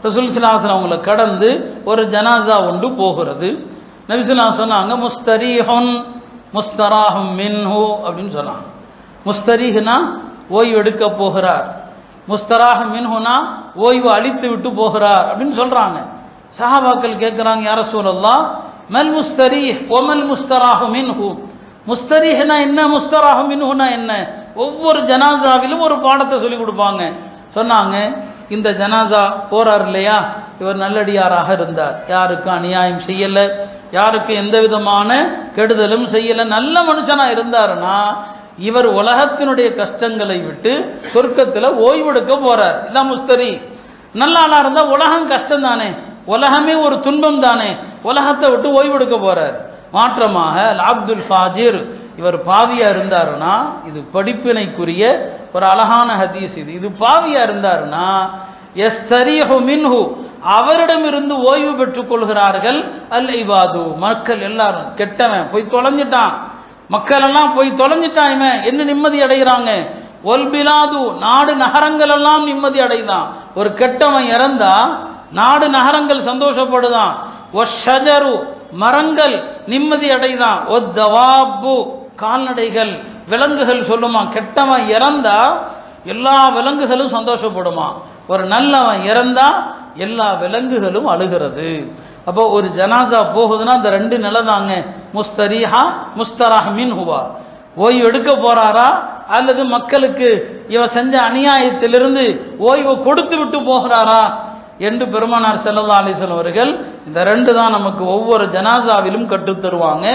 ரசூல் ஸல்லல்லாஹு அலைஹி வஸல்லம் அவங்களை கடந்து ஒரு ஜனாசா ஒன்று போகிறது. நபி ஸல்லல்லாஹு அலைஹி வஸல்லம் சொன்னாங்க, முஸ்தரீஹுன் முஸ்தராஹும் மின்ஹு அப்படின்னு சொன்னாங்க. முஸ்தரீஹ்னா ஓய்வு எடுக்க போகிறார், முஸ்தராஹ் மின்ஹுனா ஓய்வு அளித்து விட்டு போகிறார் அப்படின்னு சொல்றாங்க. சஹாபாக்கள் கேட்குறாங்க, யா ரசூலல்லாஹ் மல் முஸ்தரீஹ் வமல் முஸ்தராஹு மின்ஹு, முஸ்தரீஹ்னா என்ன, முஸ்தராஹு மின்ஹுனா என்ன? ஒவ்வொரு ஜனாசாவிலும் ஒரு பாடத்தை சொல்லி கொடுப்பாங்க. சொன்னாங்க, இந்த ஜனாசா போறார் இல்லையா, இவர் நல்லடியாராக இருந்தார், யாருக்கு அநியாயம் செய்யல, யாருக்கு எந்த விதமான கெடுதலும் செய்யல, நல்ல மனுஷனா இருந்தாருன்னா இவர் உலகத்தினுடைய கஷ்டங்களை விட்டு சொர்க்கத்தில் ஓய்வெடுக்க போறார். இதான் முஸ்தரி. நல்ல ஆளா இருந்தா உலகம் கஷ்டம் தானே, உலகமே ஒரு துன்பம் தானே, உலகத்தை விட்டு ஓய்வெடுக்க போறார். மாற்றமாக அப்துல் ஃபாஜிர், இவர் பாவியா இருந்தாருன்னா, இது படிப்பினைக்குரிய ஒரு அழகான ஹதீஸ். இது பாவியா இருந்தாருன்னா யஸ்தரீஹு மின்ஹு, அவரிடமிருந்து ஓய்வு பெற்றுக் கொள்கிறார்கள் அல் இபாது, மக்கள் எல்லாரும். கெட்டவன் போய் தொலைஞ்சிட்டான், மக்கள் எல்லாம் போய் தொலைஞ்சிட்டான், இவன் என்ன நிம்மதி அடைகிறாங்க? ஒல் பிலாது, நாடு நகரங்கள் எல்லாம் நிம்மதி அடைதான். ஒரு கெட்டவன் இறந்தா நாடு நகரங்கள் சந்தோஷப்படுதான். ஒஷஜரு, மரங்கள் நிம்மதி அடைதான். ஒத்தவாபு, கால்நடைகள் விலங்குகள் சொல்லுமா, கெட்டவன் இறந்தா எல்லா விலங்குகளும் சந்தோஷப்படுமா, ஒரு நல்லவன் இறந்தா எல்லா விலங்குகளும் அழுகிறது. அப்போ ஒரு ஜனாசா போகுதுன்னா அந்த ரெண்டு நிலை தாங்க, முஸ்தரீஹா முஸ்தராஹ் மின்ஹுவா, ஓய்வு எடுக்க போறாரா அல்லது மக்களுக்கு இவ செஞ்ச அநியாயத்திலிருந்து ஓய்வு கொடுத்து விட்டு போகிறாரா என்று பெருமானார் ஸல்லல்லாஹு அலைஹி வஸல்லம் அவர்கள் இந்த ரெண்டு தான் நமக்கு ஒவ்வொரு ஜனாசாவிலும் கற்றுத் தருவாங்க.